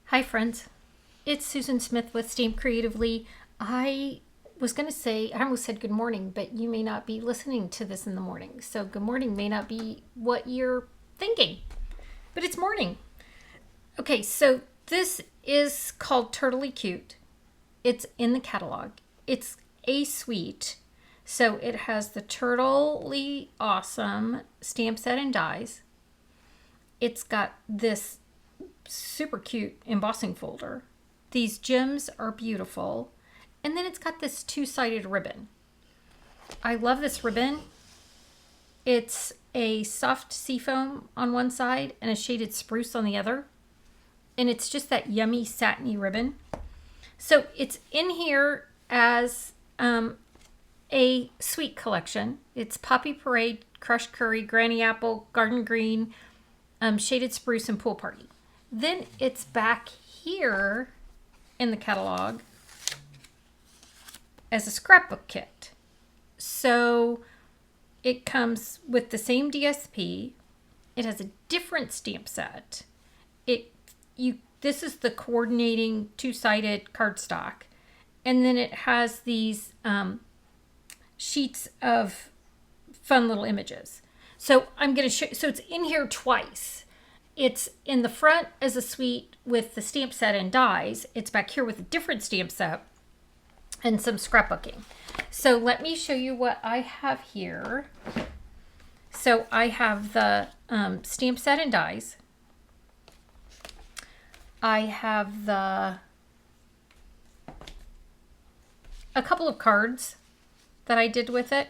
Hi friends, it's Susan Smith with StampCreatively. I was going to say, I almost said good morning, but you may not be listening to this in the morning. So good morning may not be what you're thinking, but it's morning. Okay, so this is called Turtley Cute. It's in the catalog. It's a suite. So it has the Turtley Awesome stamp set and dies. It's got this super cute embossing folder. These gems are beautiful. And then it's got this two-sided ribbon. I love this ribbon. It's a soft seafoam on one side and a shaded spruce on the other. And it's just that yummy satiny ribbon. So it's in here as a sweet collection. It's Poppy Parade, Crushed Curry, Granny Apple, Garden Green, Shaded Spruce, and Pool Party. Then it's back here in the catalog as a scrapbook kit. So it comes with the same DSP. It has a different stamp set. This is the coordinating two-sided cardstock. And then it has these sheets of fun little images. So I'm going to show, so it's in here twice. It's in the front as a suite with the stamp set and dies. It's back here with a different stamp set and some scrapbooking. So let me show you what I have here. So I have the stamp set and dies. I have a couple of cards that I did with it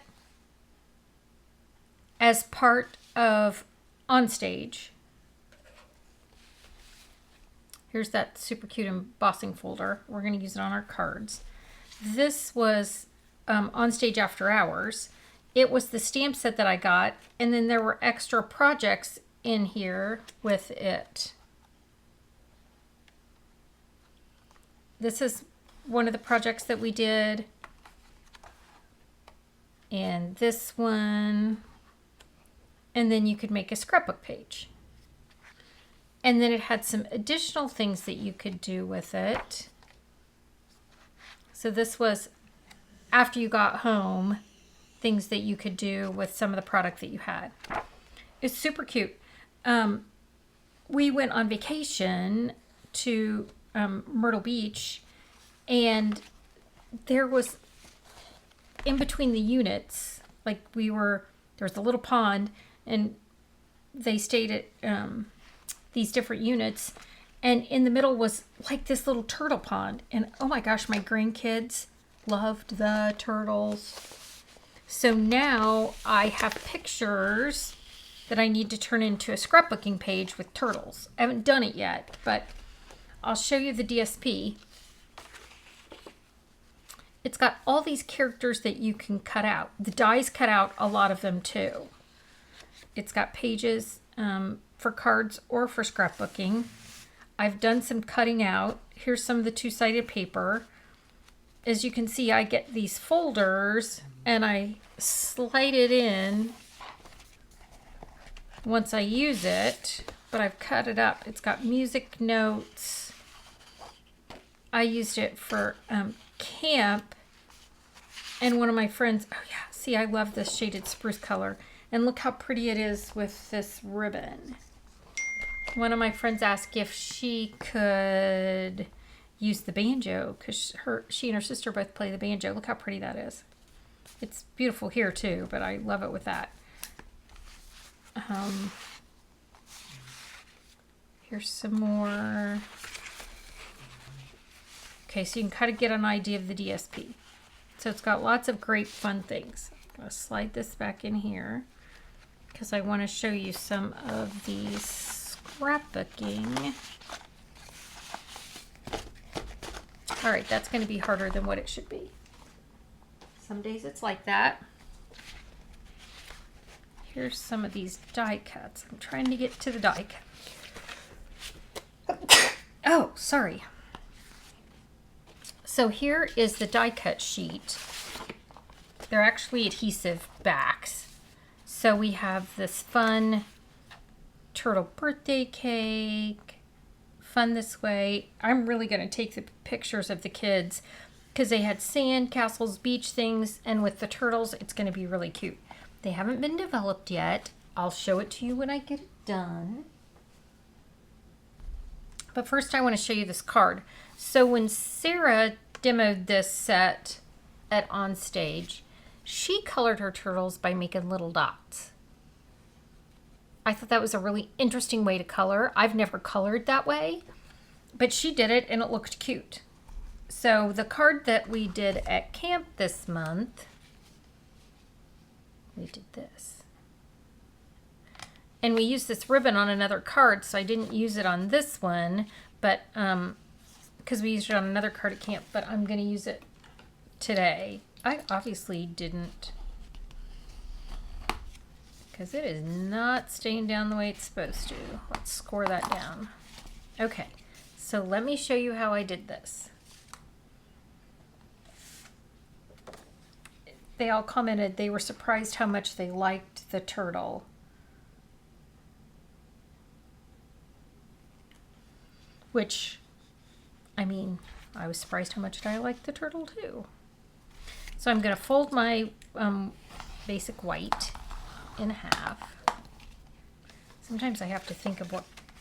as part of On Stage. Here's that super cute embossing folder. We're going to use it on our cards. This was On Stage After Hours. It was the stamp set that I got, and then there were extra projects in here with it. This is one of the projects that we did. And this one. And then you could make a scrapbook page. And then it had some additional things that you could do with it. So this was after you got home, things that you could do with some of the product that you had. It's super cute. We went on vacation to Myrtle Beach, and there was in between the units, like there was a little pond, and they stayed at these different units, and in the middle was like this little turtle pond, and oh my gosh, my grandkids loved the turtles. So now I have pictures that I need to turn into a scrapbooking page with turtles. I haven't done it yet, but I'll show you the DSP. It's got all these characters that you can cut out. The dies cut out a lot of them too. It's got pages for cards or for scrapbooking. I've done some cutting out. Here's some of the two-sided paper. As you can see, I get these folders and I slide it in once I use it, but I've cut it up. It's got music notes. I used it for camp, and one of my friends, oh yeah, see, I love this shaded spruce color, and look how pretty it is with this ribbon. One of my friends asked if she could use the banjo, because she and her sister both play the banjo. Look how pretty that is. It's beautiful here too, but I love it with that. Here's some more. Okay, so you can kind of get an idea of the DSP. So it's got lots of great fun things. I'm going to slide this back in here because I want to show you some of these scrapbooking. All right, that's going to be harder than what it should be. Some days it's like that. Here's some of these die cuts. I'm trying to get to the die cut. Oh, sorry. So here is the die cut sheet. They're actually adhesive backs. So we have this fun turtle birthday cake, fun this way. I'm really going to take the pictures of the kids because they had sand, castles, beach things, and with the turtles, it's going to be really cute. They haven't been developed yet. I'll show it to you when I get it done. But first I want to show you this card. So when Sarah demoed this set at Onstage, she colored her turtles by making little dots. I thought that was a really interesting way to color. I've never colored that way, but she did it and it looked cute. So the card that we did at camp this month, we did this. And we used this ribbon on another card, so I didn't use it on this one, but because we used it on another card at camp, but I'm going to use it today. I obviously didn't, because it is not staying down the way it's supposed to. Let's score that down. Okay, so let me show you how I did this. They all commented they were surprised how much they liked the turtle. Which, I mean, I was surprised how much I liked the turtle too. So I'm going to fold my basic white in half. Sometimes I have to think of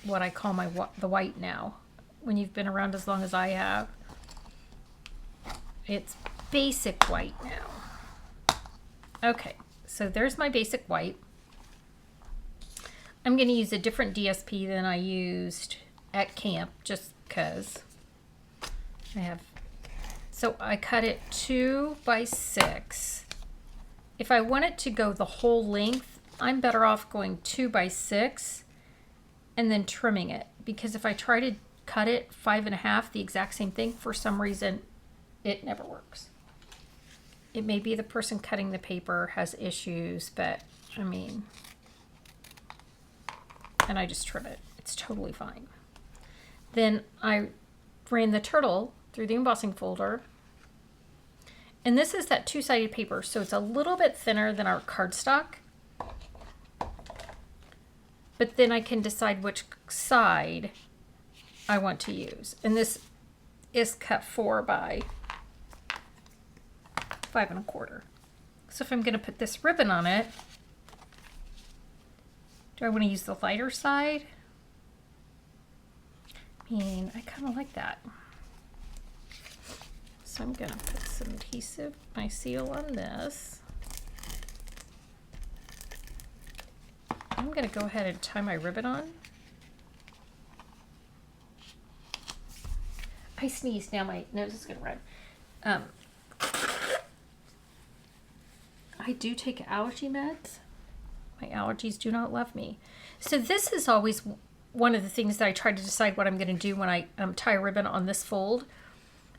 what I call the white now. When you've been around as long as I have, it's basic white now. Okay, so there's my basic white. I'm going to use a different DSP than I used at camp, just because I have. So I cut it 2 by 6. If I want it to go the whole length, I'm better off going 2 by 6 and then trimming it, because if I try to cut it 5.5, the exact same thing, for some reason it never works. It may be the person cutting the paper has issues, but I mean, and I just trim it. It's totally fine. Then I ran the turtle through the embossing folder. And this is that two-sided paper, so it's a little bit thinner than our cardstock. But then I can decide which side I want to use. And this is cut 4 by 5.25. So if I'm going to put this ribbon on it, do I want to use the lighter side? I mean, I kind of like that. So I'm going to put some adhesive, my seal on this. I'm going to go ahead and tie my ribbon on. I sneezed, now my nose is going to run. I do take allergy meds. My allergies do not love me. So this is always one of the things that I try to decide what I'm going to do when I tie a ribbon on this fold.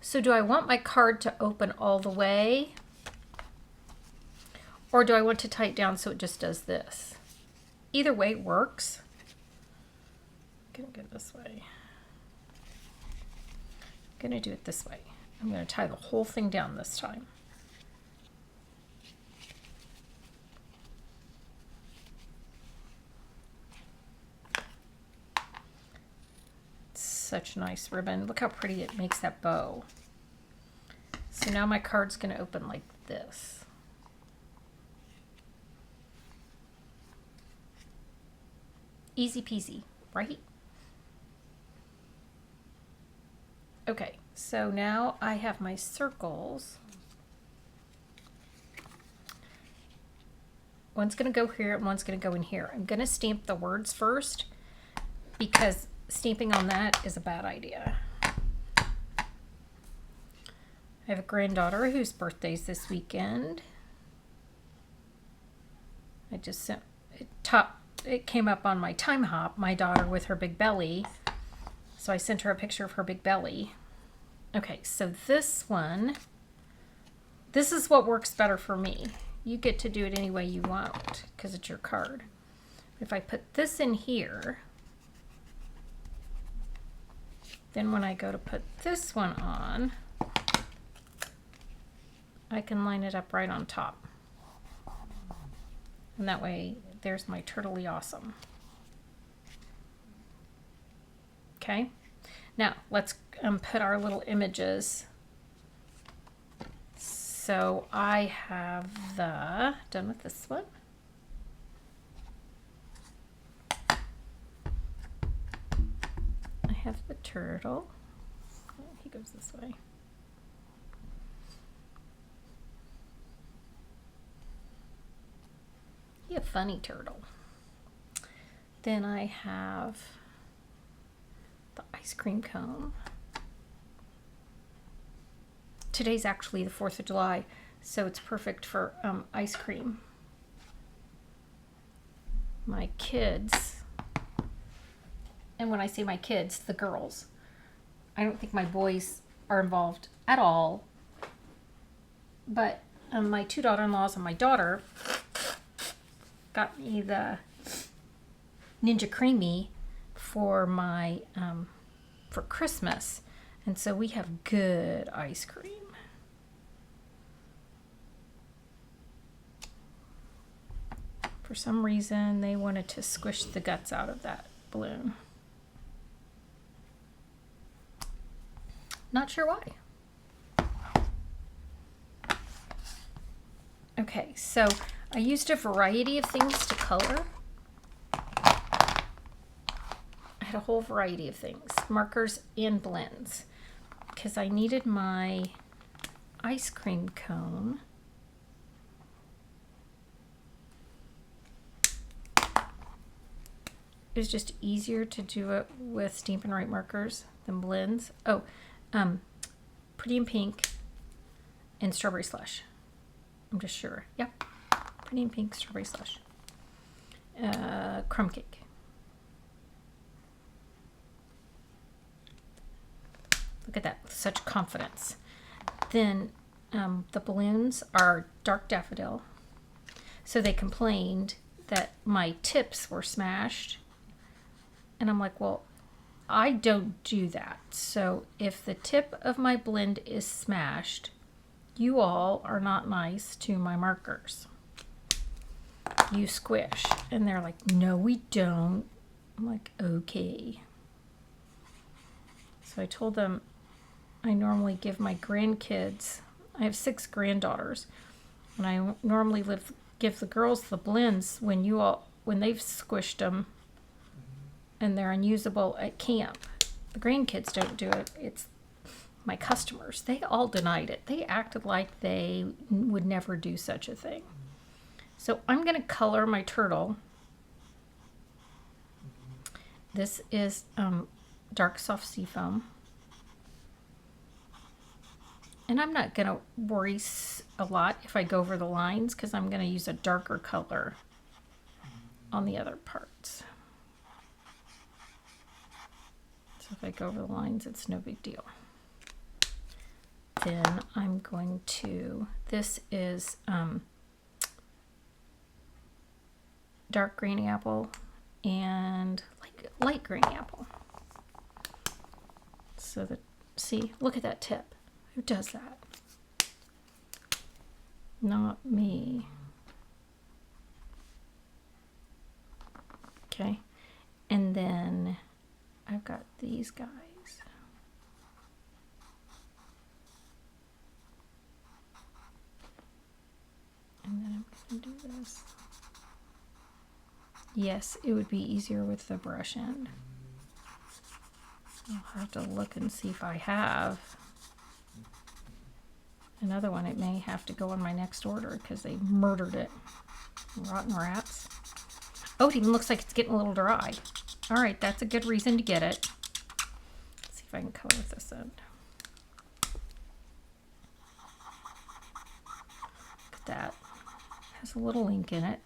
So do I want my card to open all the way? Or do I want to tie it down so it just does this? Either way works. I'm going to go this way. I'm going to do it this way. I'm going to tie the whole thing down this time. Such a nice ribbon. Look how pretty it makes that bow. So now my card's going to open like this. Easy peasy, right? Okay, so now I have my circles. One's going to go here and one's going to go in here. I'm going to stamp the words first because stamping on that is a bad idea. I have a granddaughter whose birthday's this weekend. I just sent it came up on my time hop, my daughter with her big belly. So I sent her a picture of her big belly. Okay, so this one, this is what works better for me. You get to do it any way you want because it's your card. If I put this in here, then when I go to put this one on, I can line it up right on top. And that way, there's my turtley awesome. Okay, Now, let's put our little images. So I have done with this one. I have the turtle. He goes this way. He a funny turtle. Then I have the ice cream cone. Today's actually the 4th of July, so it's perfect for ice cream. My kids, and when I say my kids, the girls, I don't think my boys are involved at all, but my 2 daughter-in-laws and my daughter got me the Ninja Creamy for my for Christmas, and so we have good ice cream. For some reason, they wanted to squish the guts out of that balloon. Not sure why. Okay, so I used a variety of things to color. I had a whole variety of things, markers and blends, because I needed my ice cream cone. It was just easier to do it with Stampin' Write markers than blends. Oh, Pretty in Pink and Strawberry Slush. I'm just sure. Yep. Pretty in Pink, Strawberry Slush. Crumb Cake. Look at that. Such confidence. Then the balloons are Dark Daffodil. So they complained that my tips were smashed. And I'm like, well, I don't do that. So if the tip of my blend is smashed, you all are not nice to my markers. You squish. And they're like, no, we don't. I'm like, okay. So I told them I normally give my grandkids, I have 6 granddaughters, and I normally give the girls the blends when they've squished them and they're unusable at camp. The grandkids don't do it. It's my customers. They all denied it. They acted like they would never do such a thing. So I'm going to color my turtle. This is dark soft seafoam. And I'm not going to worry a lot if I go over the lines because I'm going to use a darker color on the other parts. So if I go over the lines, it's no big deal. Then I'm going to, this is dark green apple and light green apple. So see, look at that tip. Who does that? Not me. Okay. And then I've got these guys. And then I'm going to do this. Yes, it would be easier with the brush end. I'll have to look and see if I have another one. It may have to go on my next order because they murdered it. Rotten rats. Oh, it even looks like it's getting a little dry. All right, that's a good reason to get it. Let's see if I can color with this end. Look at that. Has a little ink in it.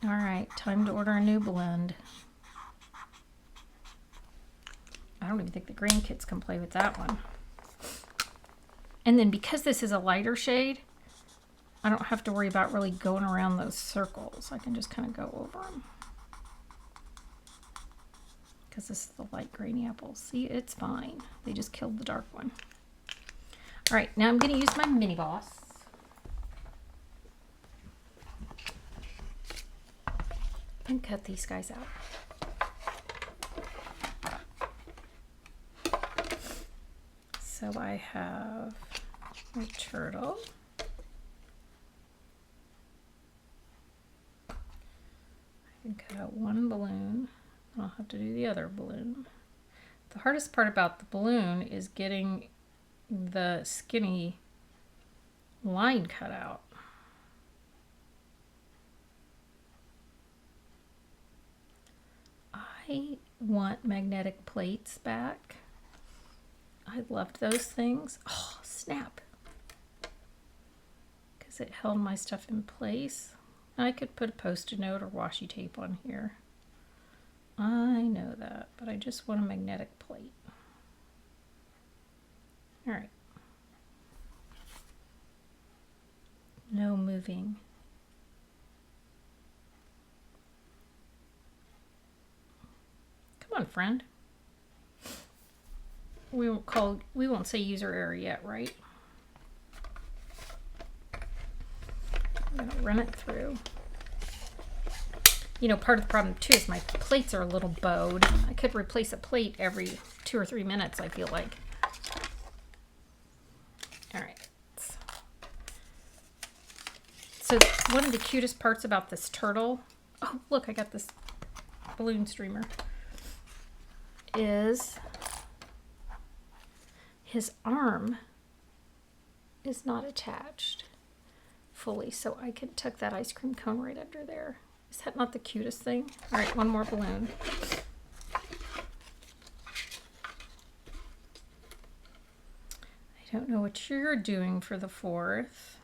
All right, time to order a new blend. I don't even think the grandkids can play with that one. And then because this is a lighter shade, I don't have to worry about really going around those circles. I can just kind of go over them. Because this is the light green apple. See, it's fine. They just killed the dark one. All right, now I'm going to use my mini boss. And cut these guys out. So I have my turtle. I can cut out one balloon. I'll have to do the other balloon. The hardest part about the balloon is getting the skinny line cut out. I want magnetic plates back. I loved those things. Oh, snap. Because it held my stuff in place. I could put a Post-it note or washi tape on here. I know that, but I just want a magnetic plate. All right. No moving. Come on, friend. We won't say user error yet, right? I'm gonna run it through. You know, part of the problem too is my plates are a little bowed. I could replace a plate every 2 or 3 minutes, I feel like. All right. So one of the cutest parts about this turtle, oh look, I got this balloon streamer, is his arm is not attached fully, so I can tuck that ice cream cone right under there. Is that not the cutest thing? All right, one more balloon. I don't know what you're doing for the 4th.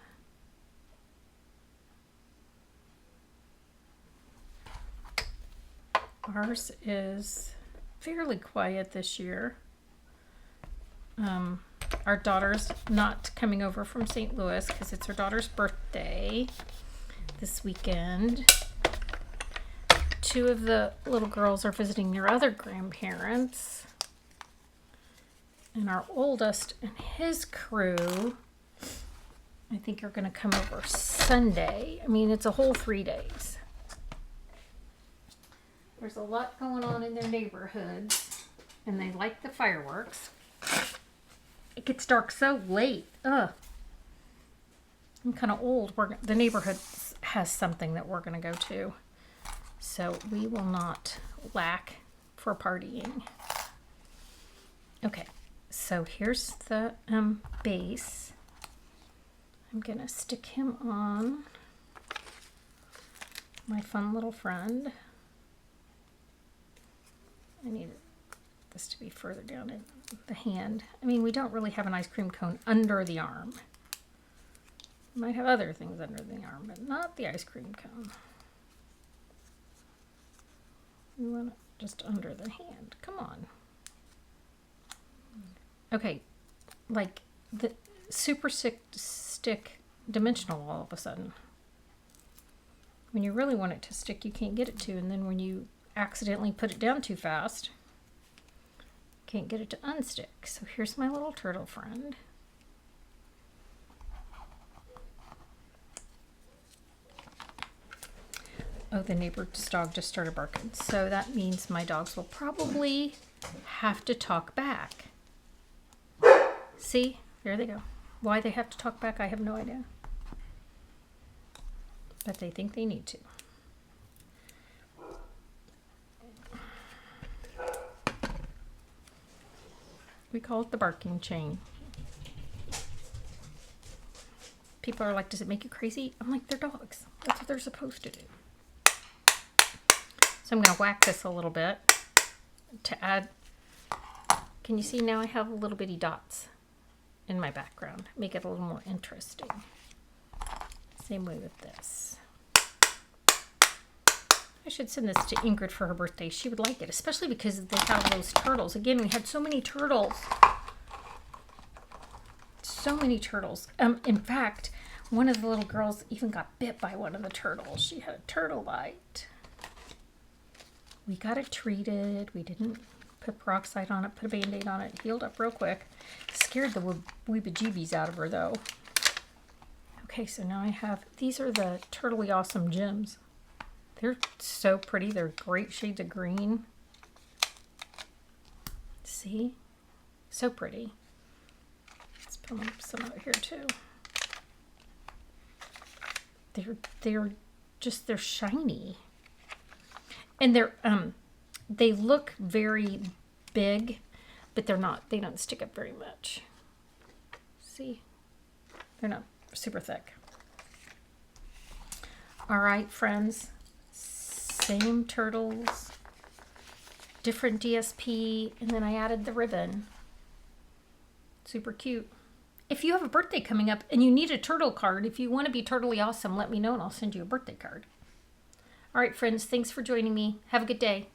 Ours is fairly quiet this year. Our daughter's not coming over from St. Louis because it's her daughter's birthday this weekend. 2 of the little girls are visiting their other grandparents. And our oldest and his crew, I think, are going to come over Sunday. I mean, it's a whole 3 days. There's a lot going on in their neighborhood, and they like the fireworks. It gets dark so late. Ugh. I'm kind of old. The neighborhood has something that we're going to go to. So we will not lack for partying. Okay, so here's the base. I'm going to stick him on my fun little friend. I need this to be further down in the hand. I mean, we don't really have an ice cream cone under the arm. We might have other things under the arm, but not the ice cream cone. We want it just under the hand. Come on. Okay, like the super stick dimensional all of a sudden. When you really want it to stick, you can't get it to, and then when you accidentally put it down too fast, can't get it to unstick. So here's my little turtle friend. Oh, the neighbor's dog just started barking. So that means my dogs will probably have to talk back. See? There they go. Why they have to talk back, I have no idea. But they think they need to. We call it the barking chain. People are like, does it make you crazy? I'm like, they're dogs. That's what they're supposed to do. So I'm going to whack this a little bit to add. Can you see now I have little bitty dots in my background? Make it a little more interesting. Same way with this. I should send this to Ingrid for her birthday. She would like it, especially because they have those turtles. Again, we had so many turtles. So many turtles. In fact, one of the little girls even got bit by one of the turtles. She had a turtle bite. We got it treated. We didn't put peroxide on it, put a Band-Aid on it. Healed up real quick. Scared the weebajeebies out of her, though. Okay, so now I have, these are the Turtly Awesome gems. They're so pretty. They're great shades of green. See? So pretty. Put some out here too. They're shiny. And they look very big, but they're not. They don't stick up very much. See? They're not super thick. All right, friends. Same turtles, different DSP, and then I added the ribbon. Super cute. If you have a birthday coming up and you need a turtle card, if you want to be totally awesome, let me know and I'll send you a birthday card. All right, friends, thanks for joining me. Have a good day.